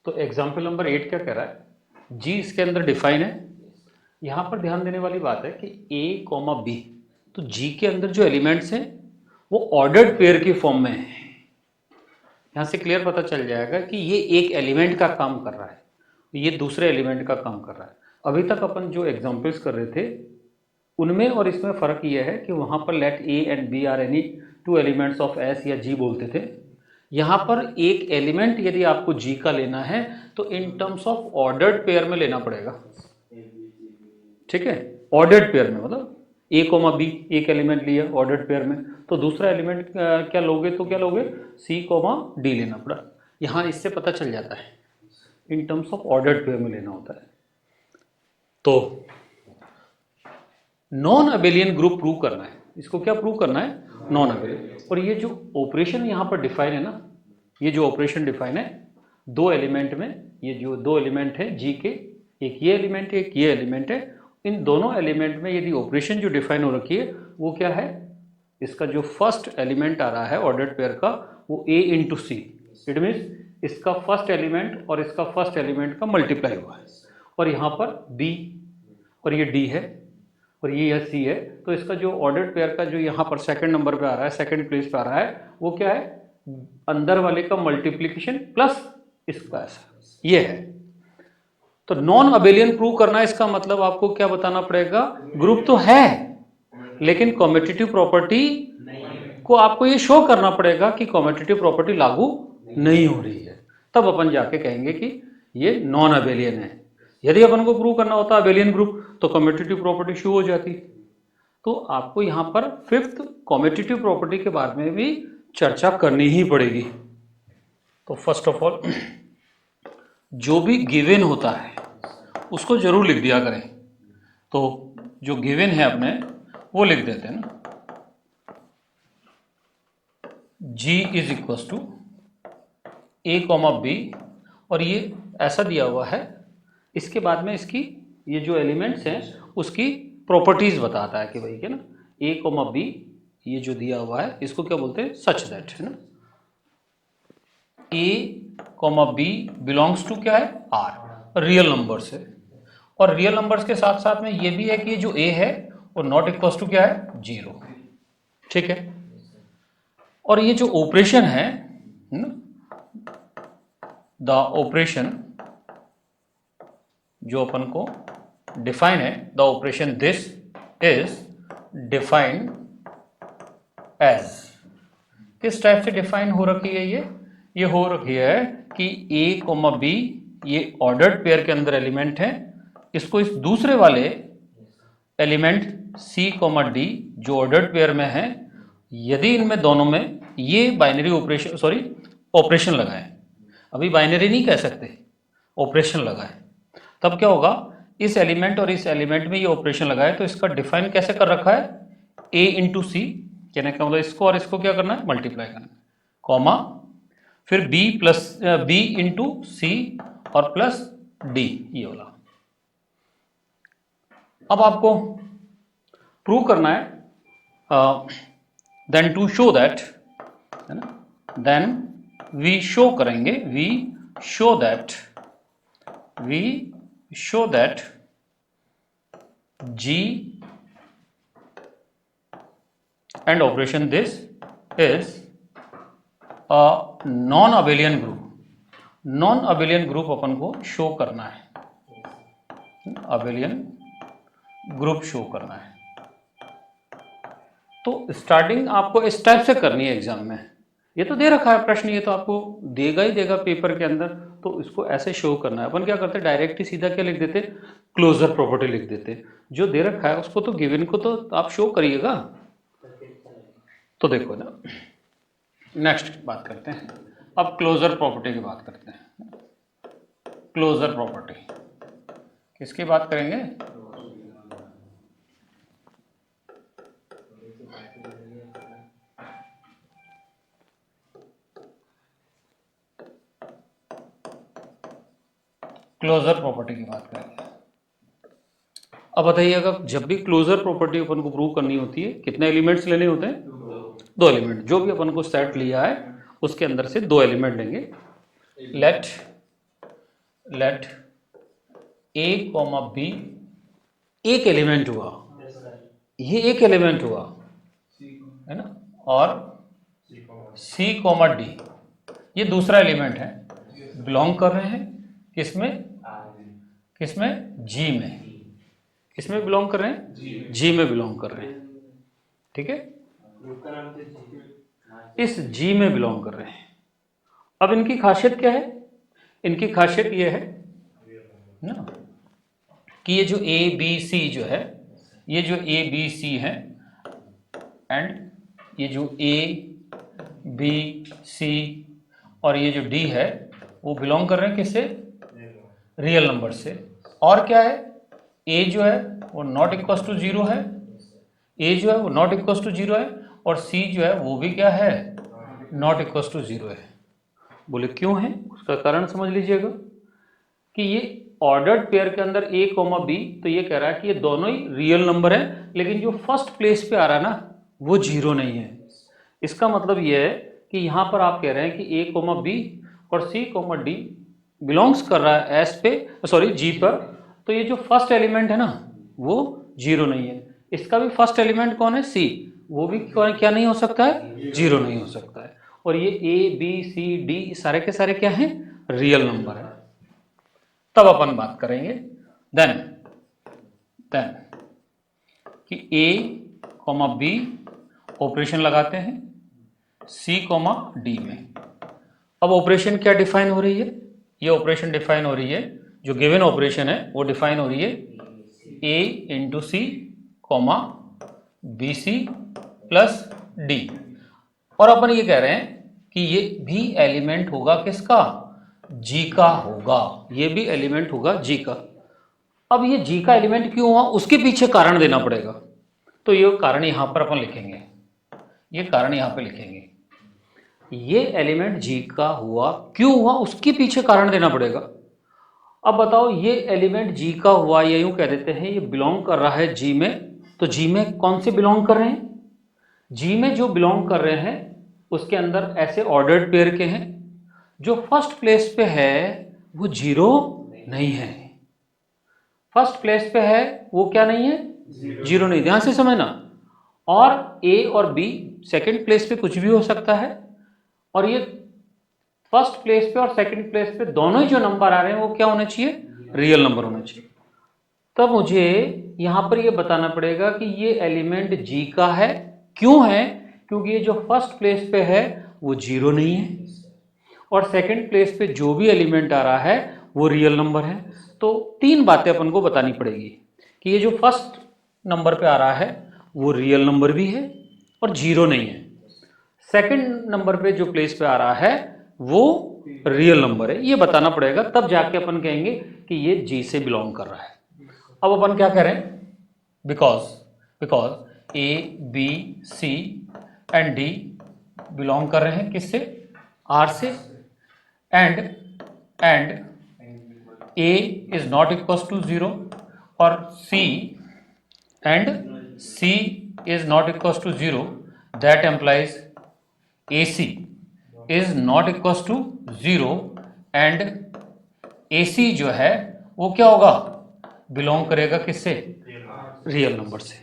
तो example number 8 क्या कह रहा है, जी इसके अंदर डिफाइन है। यहाँ पर ध्यान देने वाली बात है कि ए कॉमा बी, तो जी के अंदर जो एलिमेंट्स हैं वो ऑर्डर्ड पेयर की फॉर्म में है। यहाँ से क्लियर पता चल जाएगा कि ये एक एलिमेंट का काम कर रहा है, ये दूसरे एलिमेंट का काम कर रहा है। अभी तक अपन जो एग्जाम्पल्स कर रहे थे उनमें और इसमें फ़र्क ये है कि वहाँ पर let A and B are any two elements of S या जी बोलते थे। यहाँ पर एक एलिमेंट यदि आपको जी का लेना है तो in terms of ordered pair में लेना पड़ेगा। ठीक है, ऑर्डर्ड पेयर में मतलब ए कोमा बी एक एलिमेंट लिया ऑर्डर्ड पेयर में, तो दूसरा एलिमेंट क्या लोगे, तो क्या लोगे सी कोमा डी लेना पड़ा। यहाँ इससे पता चल जाता है in terms of ordered pair में लेना होता है। तो नॉन अबेलियन ग्रुप प्रूव करना है, इसको क्या प्रूव करना है, नॉन अबेलियन। और ये जो ऑपरेशन यहाँ पर डिफाइन है ना, ये जो ऑपरेशन डिफाइन है दो एलिमेंट में, ये जो दो एलिमेंट है जी के, एक ये एलिमेंट है एक ये एलिमेंट है, इन दोनों एलिमेंट में यदि ऑपरेशन जो डिफाइन हो रखी है वो क्या है, इसका जो फर्स्ट एलिमेंट आ रहा है ऑर्डर्ड पेयर का वो ए इंटू सी, इट मीन्स इसका फर्स्ट एलिमेंट और इसका फर्स्ट एलिमेंट का मल्टीप्लाई हुआ है, और यहाँ पर बी और ये डी है और ये यह सी है, तो इसका जो ऑर्डर्ड पेयर का जो यहाँ पर सेकंड नंबर पे आ रहा है, सेकंड प्लेस पे आ रहा है, वो क्या है, अंदर वाले का मल्टीप्लिकेशन प्लस इसका ऐसा ये है। तो नॉन अबेलियन प्रूव करना है, इसका मतलब आपको क्या बताना पड़ेगा, ग्रुप तो है लेकिन कॉम्यूटेटिव प्रॉपर्टी को आपको ये शो करना पड़ेगा कि कॉम्यूटेटिव प्रॉपर्टी लागू नहीं हो रही है, तब अपन जाके कहेंगे कि ये नॉन अबेलियन है। यदि अपन को प्रूव करना होता अबेलियन ग्रुप तो कम्यूटेटिव प्रॉपर्टी शो हो जाती। तो आपको यहाँ पर फिफ्थ कम्यूटेटिव प्रॉपर्टी के बारे में भी चर्चा करनी ही पड़ेगी। तो फर्स्ट ऑफ ऑल जो भी गिवन होता है उसको जरूर लिख दिया करें। तो जो गिवन है अपने वो लिख देते हैं ना, G is equal to A comma B, और ये ऐसा दिया हुआ है, इसके बाद में इसकी ये जो एलिमेंट्स हैं उसकी प्रॉपर्टीज बताता है कि भाई क्या ना ए कॉमा बी, ये जो दिया हुआ है इसको क्या बोलते हैं, सच दैट, है ना, ए कॉमा बी बिलोंग्स टू क्या है, आर, रियल नंबर्स है। और रियल नंबर्स के साथ साथ में ये भी है कि ये जो ए है वो नॉट इक्वल टू क्या है, 0। ठीक है, और ये जो ऑपरेशन है द ऑपरेशन जो अपन को डिफाइन है, the operation this is defined as, किस टाइप से डिफाइन हो रखी है, ये हो रखी है कि ए कोमा बी ये ऑर्डर्ड पेयर के अंदर एलिमेंट है, इसको इस दूसरे वाले एलिमेंट सी कोमा डी जो ऑर्डर्ड पेयर में है, यदि इनमें दोनों में ये बाइनरी ऑपरेशन ऑपरेशन लगाए, अभी बाइनरी नहीं कह सकते, ऑपरेशन लगाए, तब क्या होगा, इस एलिमेंट और इस एलिमेंट में ये ऑपरेशन लगाए तो इसका डिफाइन कैसे कर रखा है, ए इंटू सी, कहने का मतलब इसको और इसको क्या करना है, मल्टीप्लाई करना है, कॉमा फिर बी प्लस बी इंटू सी और प्लस डी, ये वाला। अब आपको प्रूव करना है देन टू शो दैट, है ना, देन वी शो करेंगे, we show that G and operation this is a non-abelian group। non-abelian group अपन को शो करना है, abelian ग्रुप शो करना है। तो स्टार्टिंग आपको इस टाइप से करनी है एग्जाम में, ये तो दे रखा है प्रश्न, ये तो आपको देगा ही देगा पेपर के अंदर, तो इसको ऐसे शो करना है। अपन क्या करते हैं, डायरेक्ट ही सीधा क्या लिख देते, क्लोजर प्रॉपर्टी लिख देते, जो दे रखा है उसको तो गिवन को तो आप शो करिएगा। तो देखो ना, नेक्स्ट बात करते हैं, अब क्लोजर प्रॉपर्टी की बात करते हैं। क्लोजर प्रॉपर्टी किसकी बात करेंगे, क्लोजर प्रॉपर्टी की बात करेंगे। अब बताइएगा, जब भी क्लोजर प्रॉपर्टी अपन को प्रूव करनी होती है कितने एलिमेंट्स लेने होते हैं, 2 एलिमेंट। जो भी अपन को सेट लिया है उसके अंदर से 2 एलिमेंट लेंगे। Late late a comma B एक एलिमेंट हुआ, ये एक एलिमेंट हुआ है ना, और सी कॉमा डी ये दूसरा एलिमेंट है, बिलोंग कर रहे हैं किसमें, किसमें, जी में, किसमें बिलोंग कर रहे हैं, जी में बिलोंग कर रहे हैं, ठीक है, इस जी में बिलोंग कर रहे हैं। अब इनकी खासियत क्या है, इनकी खासियत ये है ना कि ये जो ए बी सी जो है, ये जो ए बी सी है एंड ये जो ए बी सी और ये जो डी है वो बिलोंग कर रहे हैं किससे, रियल नंबर से। और क्या है, ए जो है वो नॉट इक्वल टू जीरो है, ए जो है वो नॉट इक्वल टू जीरो है, और सी जो है वो भी क्या है, नॉट इक्वल टू जीरो है। बोले क्यों है, उसका कारण समझ लीजिएगा कि ये ऑर्डर्ड पेयर के अंदर ए कॉमा बी, तो ये कह रहा है कि ये दोनों ही रियल नंबर है, लेकिन जो फर्स्ट प्लेस पे आ रहा है ना वो जीरो नहीं है। इसका मतलब ये है कि यहाँ पर आप कह रहे हैं कि ए कॉमा बी और सी कॉमा डी बिलोंग्स कर रहा है एस पे, सॉरी जी पर, तो ये जो फर्स्ट एलिमेंट है ना वो जीरो नहीं है। इसका भी फर्स्ट एलिमेंट कौन है, सी, वो भी क्या नहीं हो सकता है, जीरो नहीं हो सकता है। और ये ए बी सी डी सारे के सारे क्या हैं, रियल नंबर है। तब अपन बात करेंगे देन कि ए कॉमा बी ऑपरेशन लगाते हैं सी कॉमा डी में। अब ऑपरेशन क्या डिफाइन हो रही है, ये ऑपरेशन डिफाइन हो रही है, जो गिवन ऑपरेशन है वो डिफाइन हो रही है A into C comma B C plus D. और अपन ये कह रहे हैं कि ये भी एलिमेंट होगा किसका, जी का होगा, ये भी एलिमेंट होगा जी का। अब ये जी का एलिमेंट क्यों हुआ, उसके पीछे कारण देना पड़ेगा, तो ये कारण यहां पर अपन लिखेंगे, ये कारण यहां पे लिखेंगे, ये एलिमेंट जी का हुआ, क्यों हुआ उसके पीछे कारण देना पड़ेगा। अब बताओ ये एलिमेंट जी का हुआ, या यूं कह देते हैं ये बिलोंग कर रहा है जी में, तो जी में कौन से बिलोंग कर रहे हैं, जी में जो बिलोंग कर रहे हैं उसके अंदर ऐसे ऑर्डर्ड पेयर के हैं, जो फर्स्ट प्लेस पे है वो जीरो नहीं है, फर्स्ट प्लेस पे है वो क्या नहीं है, जीरो नहीं, ध्यान से समझना। और ए और बी सेकंड प्लेस पे कुछ भी हो सकता है, और ये फर्स्ट प्लेस पे और सेकंड प्लेस पे दोनों ही जो नंबर आ रहे हैं वो क्या होने चाहिए, रियल नंबर होने चाहिए। तब मुझे यहां पर ये बताना पड़ेगा कि ये एलिमेंट जी का है, क्यों है, क्योंकि ये जो फर्स्ट प्लेस पे है वो जीरो नहीं है, और सेकंड प्लेस पे जो भी एलिमेंट आ रहा है वो रियल नंबर है। तो तीन बातें अपन को बतानी पड़ेगी कि ये जो फर्स्ट नंबर पे आ रहा है वो रियल नंबर भी है और जीरो नहीं है, सेकंड नंबर पे जो प्लेस पे आ रहा है वो रियल नंबर है, ये बताना पड़ेगा, तब जाके अपन कहेंगे कि ये जी से बिलोंग कर रहा है। अब अपन क्या करें, because A B C and D belong कर रहे हैं किससे, आर से, and A is not equal to zero, और C and C is not equal to zero, that implies A C is not equal to zero, and A सी जो है वो क्या होगा, बिलोंग करेगा किससे, रियल नंबर से।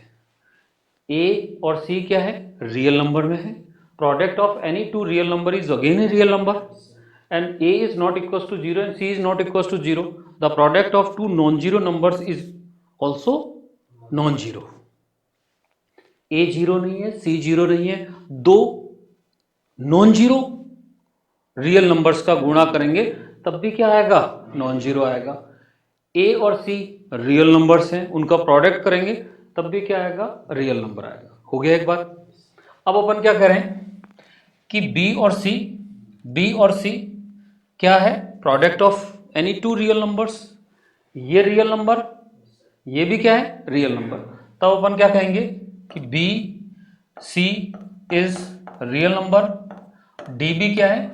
ए और सी क्या है, रियल नंबर में है, product of any two real number is again a real number, and A is not equal to zero and C is not equal to zero, the product of two non zero numbers is also non zero. A zero नहीं है, सी zero नहीं है, दो non zero real numbers का गुणा करेंगे तब भी क्या आएगा, नॉन जीरो आएगा। ए और सी रियल नंबर्स हैं, उनका प्रोडक्ट करेंगे तब भी क्या आएगा, रियल नंबर आएगा। हो गया एक बात। अब अपन क्या करें कि बी और सी क्या है, product of any two real numbers, ये रियल नंबर, ये भी क्या है, रियल नंबर। तब अपन क्या कहेंगे कि B C is real number, D भी क्या है,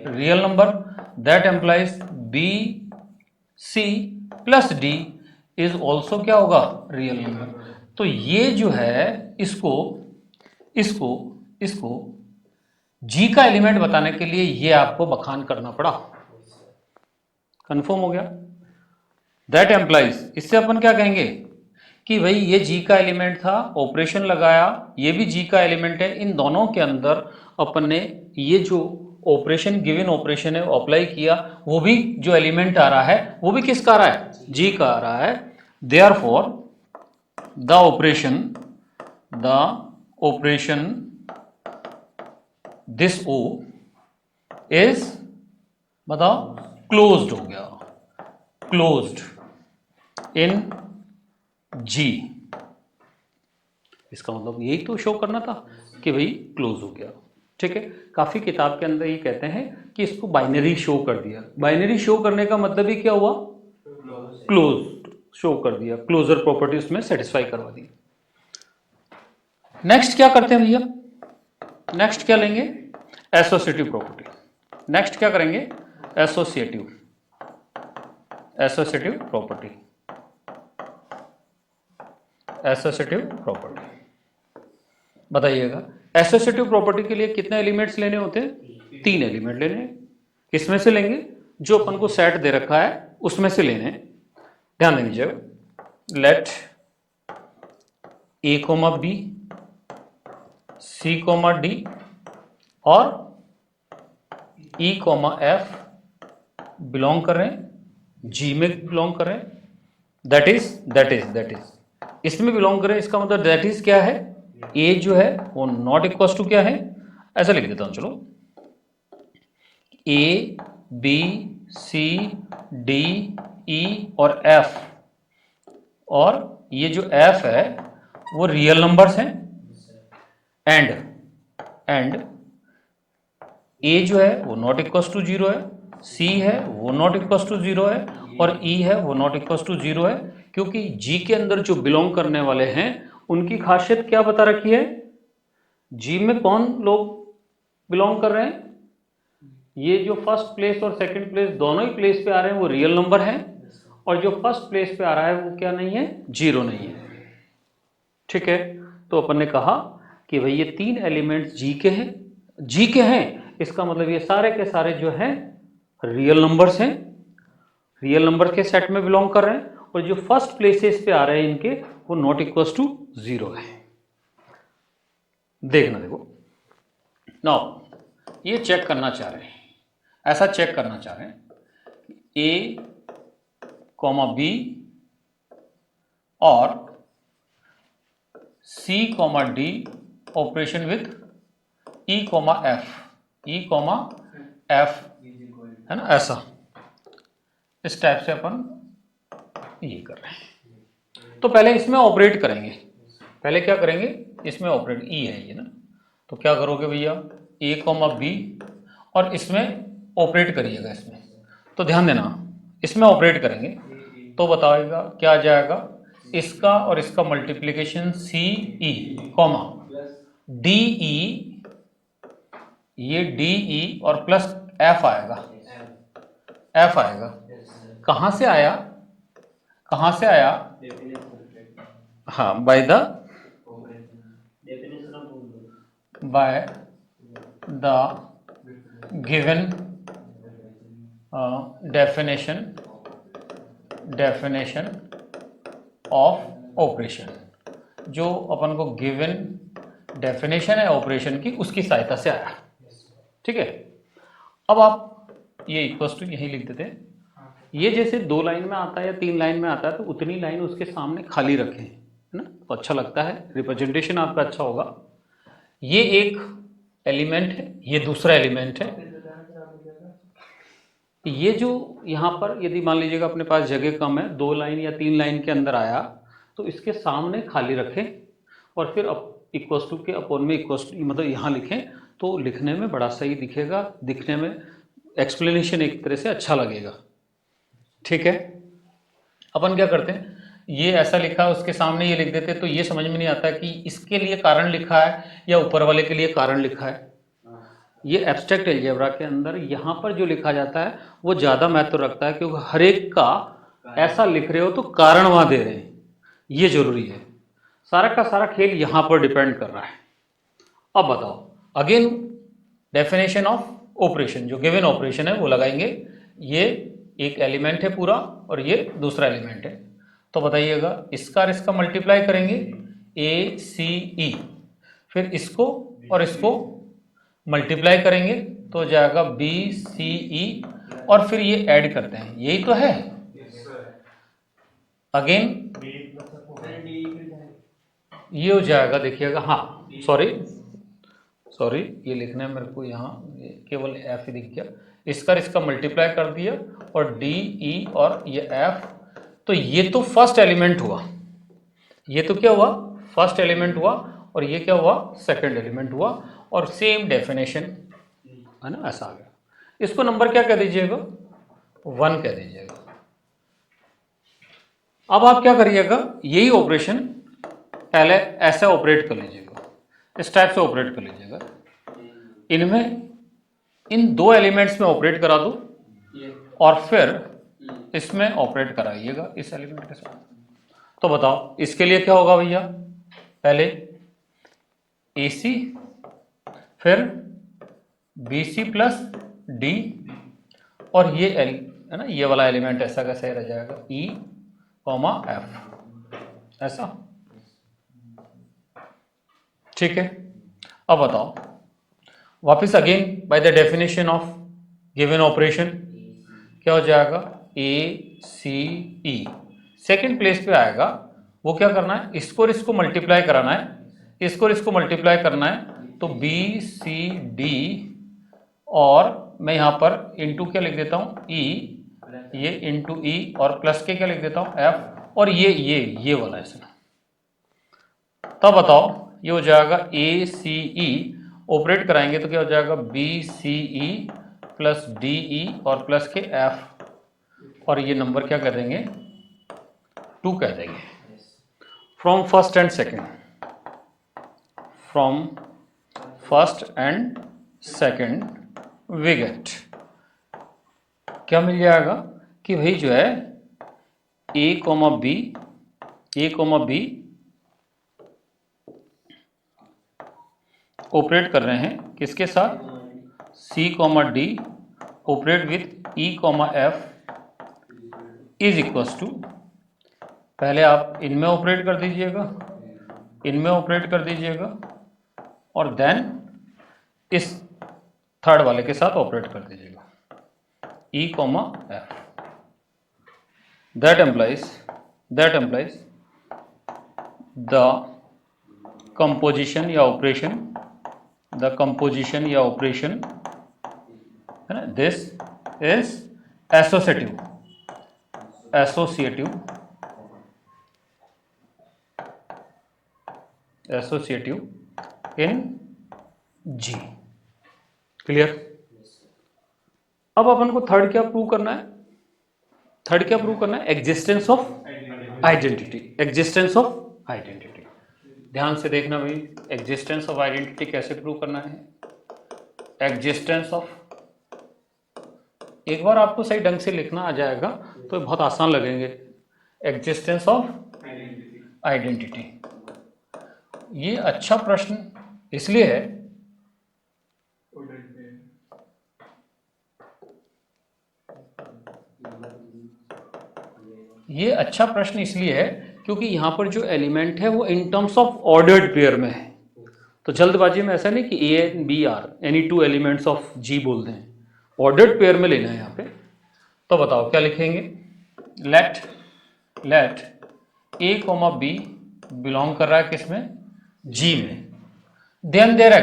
real number, that implies B C plus D is also क्या होगा, रियल नंबर। तो ये जो है इसको जी का एलिमेंट बताने के लिए ये आपको बखान करना पड़ा, कंफर्म हो गया। दैट एम्प्लाइज, इससे अपन क्या कहेंगे कि भाई ये जी का एलिमेंट था, ऑपरेशन लगाया, ये भी जी का एलिमेंट है, इन दोनों के अंदर अपन ने ये जो ऑपरेशन गिवन ऑपरेशन है अप्लाई किया, वो भी जो एलिमेंट आ रहा है वो भी किसका आ रहा है, जी का आ रहा है। Therefore the operation this O is, बताओ, क्लोज्ड हो गया, क्लोज्ड इन जी। इसका मतलब यही तो शो करना था कि भाई क्लोज हो गया। ठीक है, काफी किताब के अंदर ये कहते हैं कि इसको बाइनरी शो कर दिया। बाइनरी शो करने का मतलब ही क्या हुआ, क्लोज शो कर दिया, क्लोजर प्रॉपर्टी उसमें सेटिस्फाई करवा दी। नेक्स्ट क्या करते हैं भैया, नेक्स्ट क्या लेंगे, एसोसिएटिव प्रॉपर्टी। नेक्स्ट क्या करेंगे, एसोसिएटिव प्रॉपर्टी। एसोसिएटिव प्रॉपर्टी बताइएगा, एसोसिएटिव प्रॉपर्टी के लिए कितने एलिमेंट्स लेने होते हैं, 3 एलिमेंट लेने हैं। किसमें से लेंगे, जो अपन को सेट दे रखा है उसमें से लेने हैं। ध्यान दीजिए, लेट ए कोमा बी, सी कोमा डी और ई कोमा एफ बिलोंग कर रहे हैं, जी में बिलोंग कर रहे हैं। दैट इज इसमें बिलोंग करें, इसका मतलब दैट इज क्या है, ए जो है वो नॉट इक्वल टू क्या है, ऐसा लिख देता हूं चलो, ए बी सी डी ई और एफ, और ये जो एफ है वो रियल नंबर्स हैं, एंड ए जो है वो नॉट इक्वल टू 0 है, सी है वो नॉट इक्वल टू 0 है, और ई है वो नॉट इक्वल टू 0 है। क्योंकि जी के अंदर जो बिलोंग करने वाले हैं उनकी खासियत क्या बता रखी है, जी में कौन लोग बिलोंग कर रहे हैं, ये जो फर्स्ट प्लेस और सेकंड प्लेस दोनों ही प्लेस पे आ रहे हैं वो रियल नंबर हैं, और जो फर्स्ट प्लेस पे आ रहा है वो क्या नहीं है, 0 नहीं है। ठीक है, तो अपन ने कहा कि भाई ये 3 एलिमेंट्स जी के हैं, इसका मतलब ये सारे के सारे जो हैं रियल नंबर्स हैं, रियल नंबर के सेट में बिलोंग कर रहे हैं, और जो फर्स्ट प्लेसेस पे आ रहे हैं इनके वो नॉट इक्वल टू 0 है। देखो नाउ ये चेक करना चाह रहे हैं, ऐसा चेक करना चाह रहे हैं, ए कॉमा बी और C comma D operation with E comma F है ना, ऐसा इस टाइप से अपन ये कर रहे हैं। तो पहले इसमें ऑपरेट करेंगे, पहले क्या करेंगे, इसमें ऑपरेट, ई है ये ना, तो क्या करोगे भैया, ए कॉमा बी और इसमें ऑपरेट करिएगा इसमें। तो ध्यान देना, इसमें ऑपरेट करेंगे तो बताएगा क्या आ जाएगा, इसका और इसका मल्टीप्लीकेशन सी ई कॉमा डी ई, ये डी ई और प्लस एफ आएगा, कहां से आया, हाँ, bye the given definition of operation, जो अपन को गिवन डेफिनेशन है ऑपरेशन की उसकी सहायता से आया। ठीक है, अब आप ये इक्वल टू यही लिख देते हैं, ये जैसे 2 लाइन में आता है या 3 लाइन में आता है तो उतनी लाइन उसके सामने खाली रखें, है ना, तो अच्छा लगता है, रिप्रेजेंटेशन आपका अच्छा होगा। ये एक एलिमेंट है, ये दूसरा एलिमेंट है, ये जो यहाँ पर यदि मान लीजिएगा अपने पास जगह कम है, 2 लाइन या 3 लाइन के अंदर आया तो इसके सामने खाली रखें और फिर इक्वल टू के अपोन में इक्वल टू मतलब यहाँ लिखें, तो लिखने में बड़ा सही दिखेगा, दिखने में एक्सप्लेनेशन एक तरह से अच्छा लगेगा। ठीक है, अपन क्या करते हैं, ये ऐसा लिखा है उसके सामने ये लिख देते हैं, तो ये समझ में नहीं आता कि इसके लिए कारण लिखा है या ऊपर वाले के लिए कारण लिखा है। ये एब्स्ट्रैक्ट अलजेब्रा के अंदर यहाँ पर जो लिखा जाता है वो ज़्यादा महत्व रखता है, क्योंकि हर एक का ऐसा लिख रहे हो तो कारण वहाँ दे रहे हैं, ये जरूरी है। सारा का सारा खेल यहाँ पर डिपेंड कर रहा है। अब बताओ, अगेन डेफिनेशन ऑफ ऑपरेशन, जो गिवन ऑपरेशन है वो लगाएंगे, ये एक एलिमेंट है पूरा और ये दूसरा एलिमेंट है। तो बताइएगा इसका और इसका मल्टीप्लाई करेंगे ए सी ई, फिर इसको और इसको मल्टीप्लाई करेंगे तो हो जाएगा बी सी ई, और फिर ये ऐड करते हैं, यही तो है। अगेन ये हो जाएगा, देखिएगा, हाँ सॉरी ये लिखना है मेरे को यहाँ, केवल एफ ही दिख गया। इसका इसका मल्टीप्लाई कर दिया और डी ई और ये एफ, तो ये तो फर्स्ट एलिमेंट हुआ, ये तो क्या हुआ, फर्स्ट एलिमेंट हुआ, और ये क्या हुआ, सेकंड एलिमेंट हुआ, और सेम डेफिनेशन है ना, ऐसा आ गया। इसको नंबर क्या कह दीजिएगा, 1 कह दीजिएगा। अब आप क्या करिएगा, यही ऑपरेशन पहले ऐसे ऑपरेट कर लीजिएगा, इस टाइप से ऑपरेट कर लीजिएगा, इनमें इन दो एलिमेंट्स में ऑपरेट करा दो और फिर इसमें ऑपरेट कराइएगा इस एलिमेंट के साथ। तो बताओ इसके लिए क्या होगा भैया, पहले AC फिर BC प्लस D, और ये है ना, ये वाला एलिमेंट ऐसा कैसे रह जाएगा E, F, ऐसा, ठीक है। अब बताओ वापस again by the definition of given operation क्या हो जाएगा, ACE सेकेंड प्लेस पे आएगा, वो क्या करना है, इसको और इसको मल्टीप्लाई कराना है, इसको और इसको मल्टीप्लाई करना है, तो BCD, और मैं यहाँ पर इंटू क्या लिख देता हूँ E, ये इंटू E, और प्लस के क्या लिख देता हूँ F, और ये वाला है इसमें। तब बताओ ये हो जाएगा ACE, ऑपरेट कराएंगे तो क्या हो जाएगा BCE प्लस DE और प्लस के F, और ये नंबर क्या कह देंगे, 2 कह देंगे। From first and second, from first and second we get, क्या मिल जाएगा कि भाई जो है A, B ऑपरेट कर रहे हैं किसके साथ, C, D operate with E, F is equals to, पहले आप इनमें ऑपरेट कर दीजिएगा, इनमें ऑपरेट कर दीजिएगा, और देन इस थर्ड वाले के साथ ऑपरेट कर दीजिएगा E, F। That employees the composition या ऑपरेशन है ना, this is associative in G। Clear. अब अपन को थर्ड क्या प्रूव करना है, एग्जिस्टेंस ऑफ आइडेंटिटी। ध्यान से देखना भाई, एग्जिस्टेंस ऑफ आइडेंटिटी कैसे प्रूव करना है, एग्जिस्टेंस ऑफ, एक बार आपको सही ढंग से लिखना आ जाएगा तो बहुत आसान लगेंगे। एग्जिस्टेंस ऑफ आइडेंटिटी, ये अच्छा प्रश्न इसलिए है, क्योंकि यहां पर जो एलिमेंट है वो in terms of ordered pair में है। तो जल्दबाजी में ऐसा नहीं कि A and B are any 2 elements of G बोल दें, ऑर्डर्ड पेयर में लेना है यहाँ पे। तो बताओ क्या लिखेंगे, लेट A, B बिलोंग कर रहा है किसमें, G में, देन देयर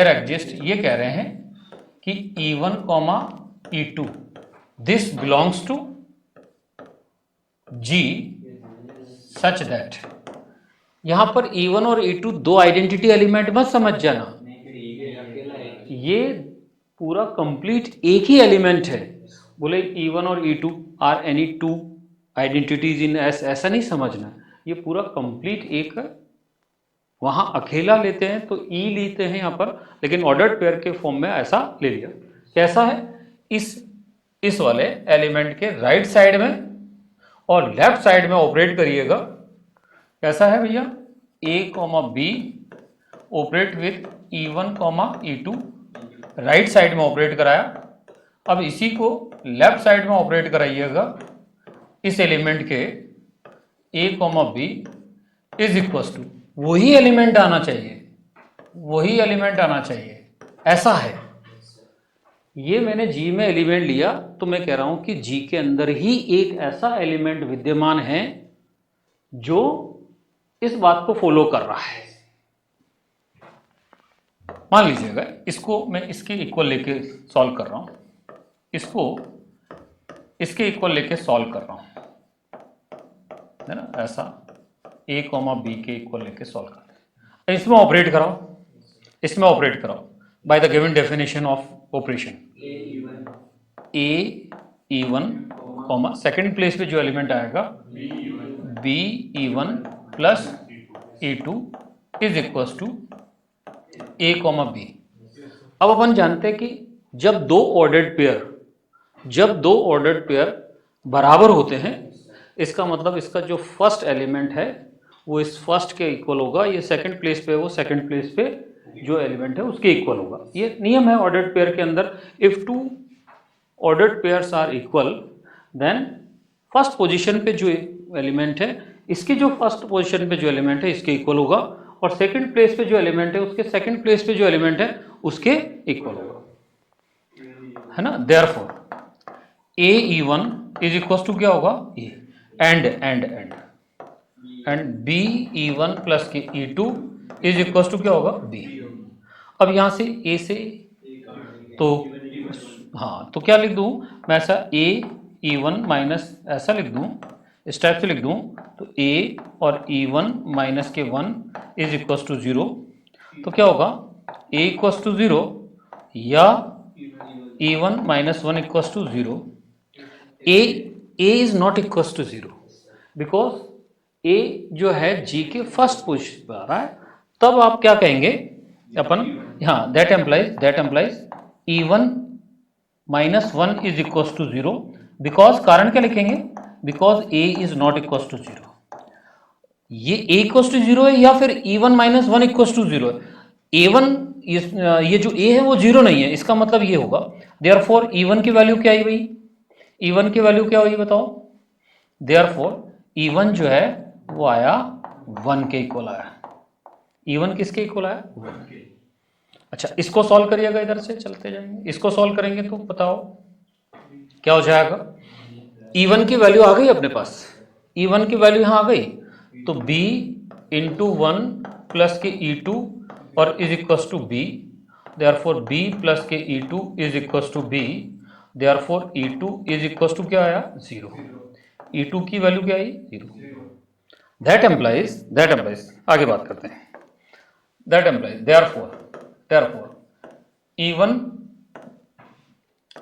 एग्जिस्ट, ये कह रहे हैं कि E1, E2 this belongs to G such that, यहां पर E1 और E2 दो आइडेंटिटी एलिमेंट मत समझ जाना, ये पूरा कंप्लीट एक ही एलिमेंट है। बोले E1 और E2 are any 2 identities in S, ऐसा नहीं समझना, ये पूरा कंप्लीट एक है। वहां अकेला लेते हैं तो E लेते हैं यहाँ पर, लेकिन ऑर्डर्ड पेयर के फॉर्म में ऐसा ले लिया। कैसा है, इस वाले एलिमेंट के राइट साइड में और लेफ्ट साइड में ऑपरेट करिएगा। कैसा है भैया, A, B operate with E1, E2, right side में ऑपरेट कराया, अब इसी को लेफ्ट साइड में ऑपरेट कराइएगा, इस एलिमेंट के a, b is equal to वही एलिमेंट आना चाहिए, वही एलिमेंट आना चाहिए, ऐसा है। ये मैंने G में एलिमेंट लिया तो मैं कह रहा हूं कि G के अंदर ही एक ऐसा एलिमेंट विद्यमान है जो इस बात को फॉलो कर रहा है। मान लीजिएगा इसको मैं इसके इक्वल लेके सॉल्व कर रहा हूं, इसको इसके इक्वल लेके सॉल्व कर रहा हूं, है ना, ऐसा a, b के इक्वल लेके सॉल्व कर रहे हैं। इसमें ऑपरेट कराओ, इसमें ऑपरेट कराओ by the given definition of operation. a e1 comma second place पे जो एलिमेंट आएगा b e1 plus e2 is equal to a, b। अब अपन जानते हैं कि जब दो ऑर्डर्ड पेयर बराबर होते हैं, इसका मतलब इसका जो फर्स्ट एलिमेंट है वो इस फर्स्ट के इक्वल होगा, ये सेकंड प्लेस पे वो सेकंड प्लेस पे जो एलिमेंट है उसके इक्वल होगा। ये नियम है ऑर्डर्ड पेयर के अंदर। If two ordered pairs are equal then first position पे जो एलिमेंट है इसकी जो फर्स्ट पोजीशन पे जो एलिमेंट है इसके इक्वल होगा, और सेकंड प्लेस पे जो एलिमेंट है उसके सेकंड प्लेस पे जो एलिमेंट है उसके इक्वल होगा, है ना। Therefore a e1 is equal to क्या होगा, ये एंड b e1 प्लस के e2 इज इक्वल टू क्या होगा, b। अब यहां से a से तो हाँ, तो क्या लिख दूं मैं, ऐसा a e1 माइनस ऐसा लिख दूं, इस टाइप से लिख दूं, तो a और e1 माइनस के 1 इज इक्वल टू 0। तो क्या होगा, a इक्वल टू 0 या e1 minus 1 equal to 0। a is not equal to 0 because a जो है G के फर्स्ट पोजीशन पर आ रहा है। तब आप क्या कहेंगे अपन, हाँ, that implies e1 minus 1 is equal to 0, because कारण क्या लिखेंगे, because a is not equal to 0। ये a इक्वल टू 0 है या फिर e1 माइनस 1 इक्वल टू 0 है। a1 ये जो a है वो 0 नहीं है, इसका मतलब ये होगा देयरफॉर e1 की वैल्यू क्या आई भाई, e1 की वैल्यू क्या हुई बताओ। देयरफॉर e1 जो है वो आया 1 के इक्वल आया। e1 किसके इक्वल आया, 1 के। अच्छा, इसको सॉल्व करिएगा, इधर से चलते जाएंगे, इसको सॉल्व करेंगे तो बताओ क्या हो जाएगा। e1 की वैल्यू आ गई अपने पास, e1 की वैल्यू यहां आ गई, तो b इंटू 1 प्लस के e2 और is equal to b। Therefore b plus के e2 is equal to b। Therefore e2 is equal to क्या आया, 0। e2 की वैल्यू क्या आई, 0। दैट एम्प्लाइज आगे बात करते हैं। That employees therefore e1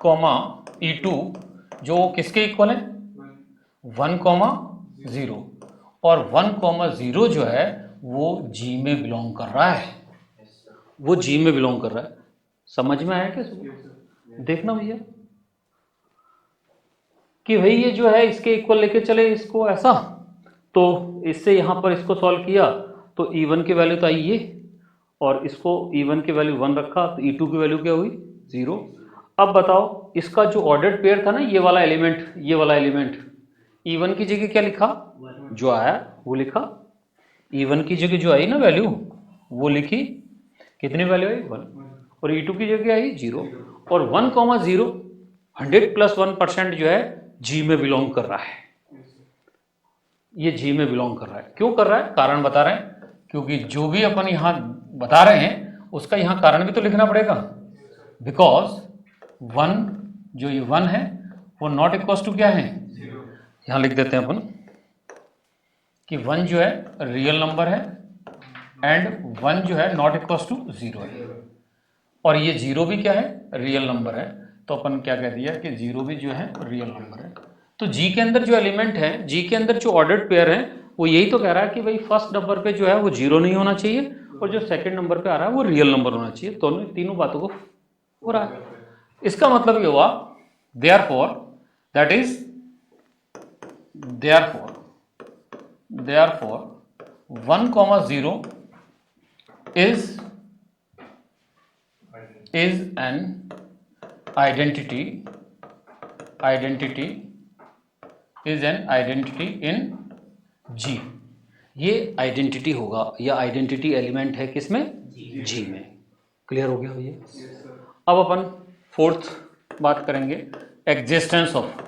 comma e2 जो किसके इक्वल है, 1 कॉमा 0, और 1 कॉमा 0 जो है वो G में बिलोंग कर रहा है, वो G में बिलोंग कर रहा है। समझ में आया क्या, देखना भैया कि भाई ये जो है इसके इक्वल लेके चले इसको ऐसा, तो इससे यहां पर इसको सॉल्व किया तो e1 की वैल्यू तो आई ये, और इसको e1 की वैल्यू 1 रखा तो e2 की वैल्यू क्या हुई, 0। अब बताओ इसका जो ऑर्डर्ड पेयर था ना, ये वाला एलिमेंट e1 की जगह क्या लिखा, जो आया वो लिखा, e1 की जगह जो आई ना वैल्यू वो लिखी, कितनी वैल्यू आई, 1, और e2 की जगह आई 0, और 1 कॉमा 0 100+1% जो है G में बिलोंग कर रहा है, ये G में बिलोंग कर रहा है। क्यों कर रहा है, कारण बता रहे हैं, क्योंकि जो भी अपन यहां बता रहे हैं उसका यहां कारण भी तो लिखना पड़ेगा, बिकॉज 1 जो ये 1 है वो नॉट इक्वल टू क्या है, यहां लिख देते हैं अपन कि 1 जो है रियल नंबर है एंड 1 जो है नॉट इक्वल टू 0 है, और ये 0 भी क्या है, रियल नंबर है। तो अपन क्या कह दिया कि 0 भी जो है रियल नंबर है। तो G के अंदर जो एलिमेंट है, G के अंदर जो ऑर्डर्ड पेयर है वो यही तो कह रहा है कि भाई फर्स्ट नंबर पे जो है वो 0 नहीं होना चाहिए, और जो सेकंड नंबर पे आ रहा है वो रियल नंबर होना चाहिए। दोनों तीनों बातों को हो रहा है। इसका मतलब ये हुआ therefore that is therefore 1 comma 0 is an identity is an identity in G. ये आइडेंटिटी होगा या आइडेंटिटी एलिमेंट है किसमें? जी में। क्लियर हो गया भैया? अब अपन फोर्थ बात करेंगे, एग्जिस्टेंस ऑफ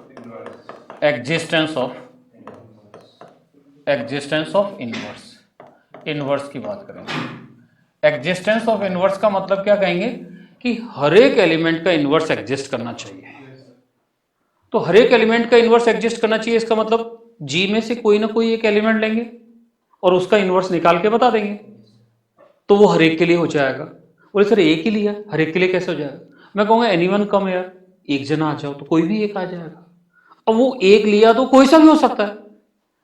इनवर्स की बात करेंगे। एग्जिस्टेंस ऑफ इनवर्स का मतलब क्या कहेंगे कि हर एक एलिमेंट का इनवर्स एग्जिस्ट करना चाहिए। तो हर एक एलिमेंट का इनवर्स एग्जिस्ट करना चाहिए, इसका मतलब जी में से कोई ना कोई एक एलिमेंट लेंगे और उसका इनवर्स निकाल के बता देंगे, तो वो हर एक के लिए हो जाएगा। बोले सर एक ही लिया, हर एक के लिए कैसे हो जाएगा? मैं कहूँगा एनीवन कम यार, एक जना आ जाओ तो कोई भी एक आ जाएगा। अब वो एक लिया तो कोई सा भी हो सकता है,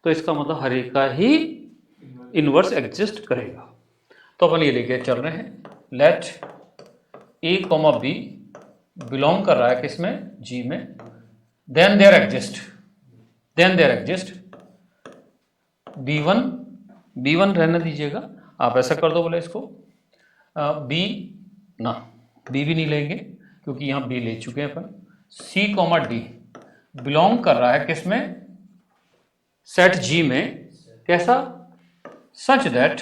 तो इसका मतलब हर एक का ही इनवर्स एग्जिस्ट करेगा। तो अपन ये लेके चल रहे हैं, let a comma B belong कर रहा है किसमें? जी में। देन देयर एग्जिस्ट B1 रहने दीजिएगा, आप ऐसा कर दो, बोले इसको बी ना, बी भी नहीं लेंगे क्योंकि यहाँ बी ले चुके हैं अपन। C कॉमा डी बिलोंग कर रहा है किसमें? सेट जी में। कैसा? सच दैट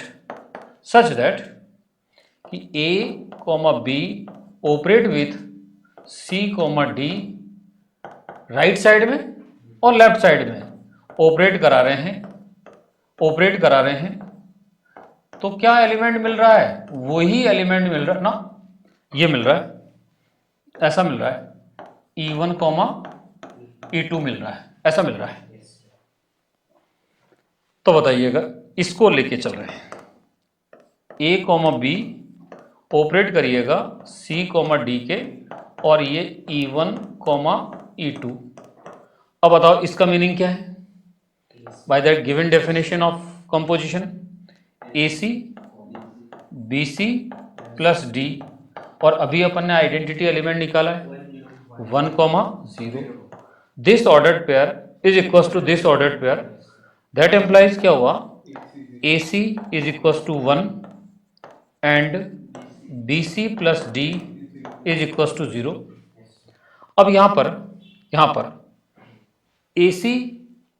कि A comma B operate with C comma D right side में और लेफ्ट साइड में ऑपरेट करा रहे हैं। तो क्या एलिमेंट मिल रहा है? वही एलिमेंट मिल रहा है ना, ये मिल रहा है, ऐसा मिल रहा है, E1 कॉमा E2 मिल रहा है, ऐसा मिल रहा है। तो बताइएगा, इसको लेके चल रहे हैं, A कॉमा बी ऑपरेट करिएगा C कॉमा डी के, और ये E1 कॉमा E2। अब बताओ इसका मीनिंग क्या है? By that given definition of composition, AC BC plus D, और अभी अपन ने आइडेंटिटी एलिमेंट निकाला है 1,0। This ordered pair is equal to this ordered pair, that implies क्या हुआ? AC is equal to 1 and BC plus D is equal to 0। अब यहां पर AC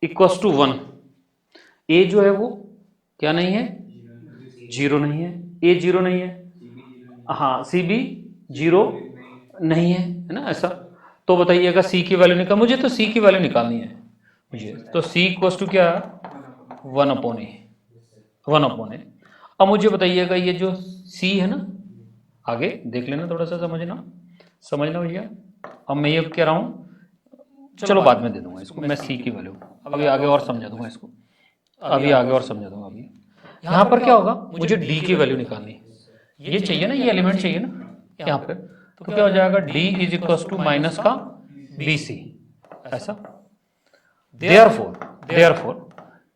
इक्वल टू 1, A जो है वो क्या नहीं है? 0 नहीं है, A 0 नहीं है, हाँ CB 0 नहीं है, है ना ऐसा। तो बताइएगा C की वैल्यू निकाल, मुझे तो C की वैल्यू निकालनी है मुझे, तो C इक्वल टू क्या? 1/A। अब मुझे बताइएगा ये जो C है ना, आगे देख लेना, थोड़ा सा समझना भैया। अब मैं ये कह रहा हूँ, चलो बाद में दे दूंगा इसको मैं C की वैल्यू, अभी आगे और समझा दूंगा इसको, अभी यहाँ पर क्या होगा? मुझे D की वैल्यू निकालनी है, ये चाहिए ना, ये एलिमेंट चाहिए ना यहाँ पे, तो क्या हो जाएगा? D is equal to minus का BC, ऐसा। देयरफॉर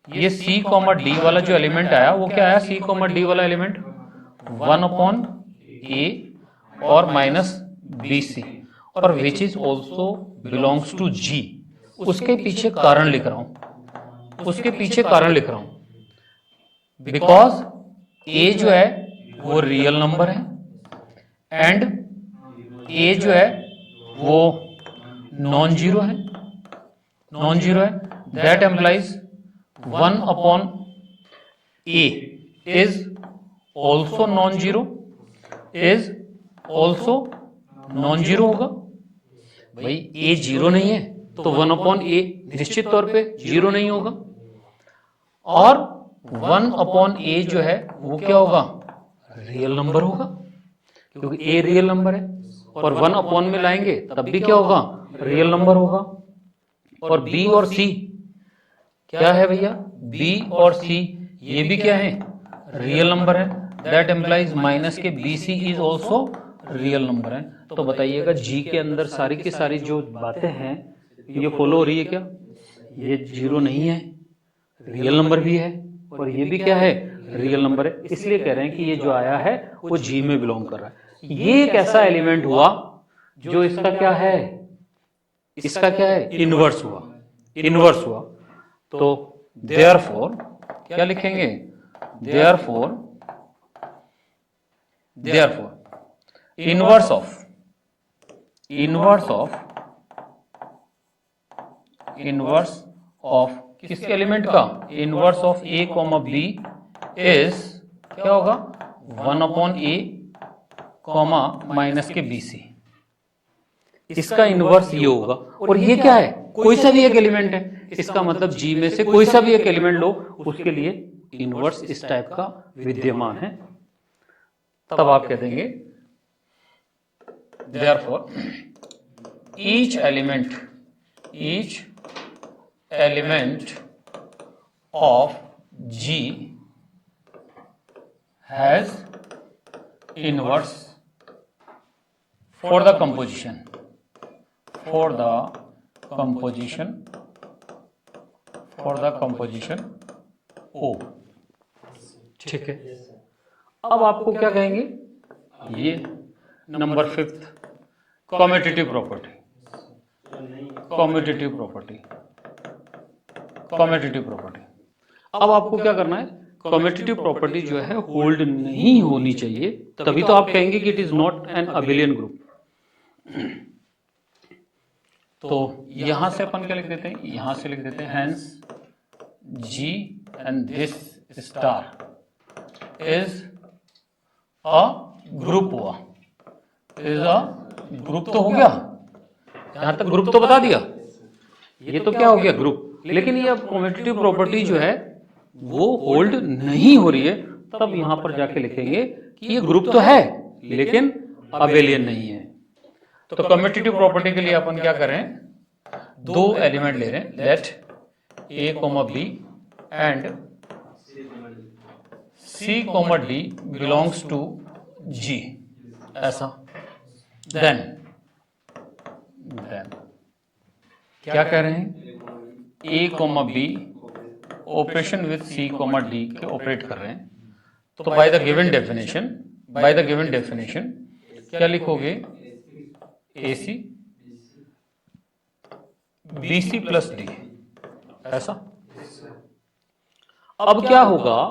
ये C कॉमा D वाला जो एलिमेंट आया वो क्या आया? C कॉमा D वाला एलिमेंट 1/A और माइनस BC, और which is also belongs to G। उसके पीछे कारण लिख रहा हूं, बिकॉज A जो है वो रियल नंबर है एंड A जो है वो नॉन जीरो है, that employees 1/A is also non zero, होगा भाई। A 0 नहीं है तो 1/A निश्चित तौर पे 0 नहीं होगा, और 1/A जो है वो क्या होगा? रियल नंबर होगा, क्योंकि A रियल नंबर है, और 1 में लाएंगे तब भी क्या होगा? रियल नंबर होगा। और B और C क्या है भैया? B और C ये भी क्या है? रियल नंबर है, दैट एम्प्लाइज माइनस के BC is also real number है। तो बताइएगा G के अंदर सारी की सारी जो बातें हैं ये फॉलो हो रही है क्या? ये 0 नहीं है, रियल नंबर भी है, और ये भी क्या है? रियल नंबर है। इसलिए कह रहे हैं कि ये जो आया है वो G में बिलोंग कर रहा है। ये एक ऐसा एलिमेंट हुआ जो इसका क्या है? इनवर्स हुआ। तो देयरफॉर क्या लिखेंगे? देयरफॉर इनवर्स इनवर्स ऑफ किसके एलिमेंट का, inverse of A comma B is क्या होगा, 1/a कॉमा माइनस के बी सी, इसका इनवर्स ये होगा। और ये क्या है, कोई सा भी एक एलिमेंट है, इसका मतलब जी में से कोई सा भी एक एलिमेंट लो, उसके लिए इनवर्स इस टाइप का विद्यमान है, तब आप कह देंगे therefore each element of G has inverse for the composition O। ठीक है, अब आपको क्या कहेंगे, ये नंबर 5 कम्यूटेटिव प्रॉपर्टी। अब आपको क्या करना है, कम्यूटेटिव प्रॉपर्टी जो है होल्ड नहीं होनी चाहिए, तभी तो आप कहेंगे कि it is not an abelian group. तो यहां से अपन क्या लिख देते हैं, यहां से लिख देते हैं hence G and this star is a group हुआ, इज अ ग्रुप तो हो गया, यहां तक ग्रुप तो बता दिया, ये तो क्या हो गया ग्रुप। लेकिन ये अब कम्यूटेटिव प्रॉपर्टी जो है वो होल्ड नहीं हो रही है, तब यहां पर जाके लिखेंगे कि ये ग्रुप तो है लेकिन अबेलियन नहीं है। तो कम्यूटेटिव प्रॉपर्टी के लिए अपन क्या करें, दो एलिमेंट ले रहे हैं, let a comma b and c comma d belongs to g, ऐसा। देन क्या कह रहे हैं, a comma b operation with c comma d के ऑपरेट कर रहे हैं, तो बाय द गिवन डेफिनेशन क्या लिखोगे, a c b C plus d, ऐसा। अब क्या होगा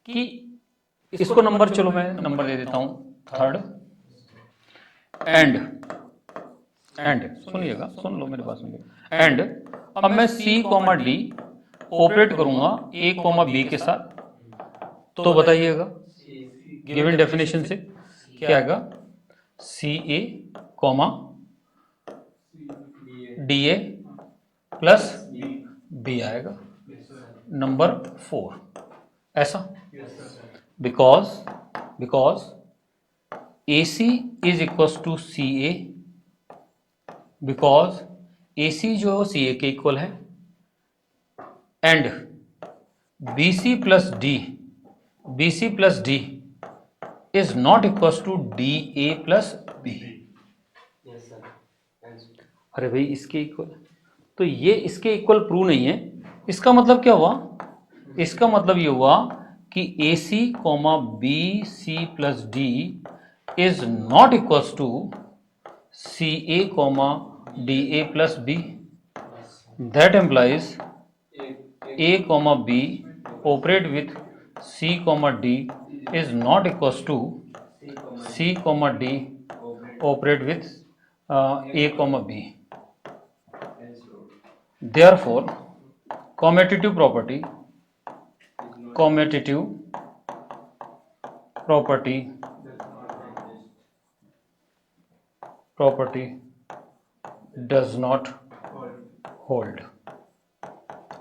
कि इसको नंबर, चलो मैं नंबर दे देता हूं 3rd एंड सुनिएगा, सुन लो मेरे पास, सुनिएगा एंड। अब मैं सी कॉमा डी ऑपरेट करूंगा ए कॉमा बी के साथ, तो बताइएगा गिवन डेफिनेशन से क्या आएगा, c a comma d a plus b आएगा, नंबर 4, ऐसा। Because a C is equal to c a, because a सी जो सी ए के इक्वल है, and b C plus D is not equal to d a plus b. अरे भाई इसके equal, तो ये इसके इक्वल प्रूव नहीं है, इसका मतलब क्या हुआ, इसका मतलब ये हुआ कि a c comma B C plus D is not equal to c a comma d a plus b. That implies a comma B operate with c comma d is not equals to C comma D operate with A comma B. Therefore, commutative property does not hold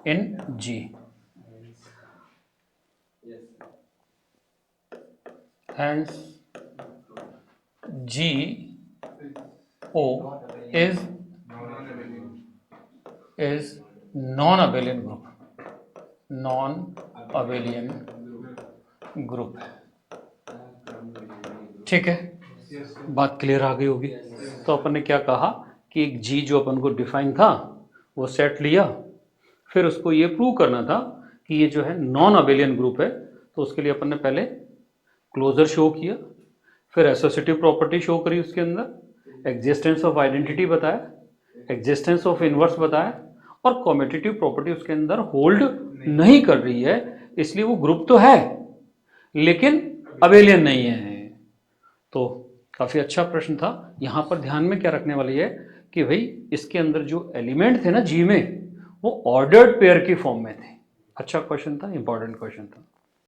in G. Hence, G O is non-abelian group है। ठीक है, बात clear आ गई होगी। तो अपन ने क्या कहा कि एक G जो अपन को डिफाइन था वो सेट लिया, फिर उसको ये प्रूव करना था कि ये जो है नॉन अबेलियन ग्रुप है, तो उसके लिए अपन ने पहले क्लोजर शो किया, फिर एसोसिएटिव प्रॉपर्टी शो करी, उसके अंदर एग्जिस्टेंस ऑफ आइडेंटिटी बताया, एग्जिस्टेंस ऑफ इनवर्स बताया, और कम्यूटेटिव प्रॉपर्टी उसके अंदर होल्ड नहीं कर रही है, इसलिए वो ग्रुप तो है लेकिन अबेलियन नहीं है। तो काफ़ी अच्छा प्रश्न था। यहाँ पर ध्यान में क्या रखने वाली है कि भाई इसके अंदर जो एलिमेंट थे ना जी में, वो ऑर्डर्ड पेयर की फॉर्म में थे। अच्छा क्वेश्चन था, इंपॉर्टेंट क्वेश्चन था।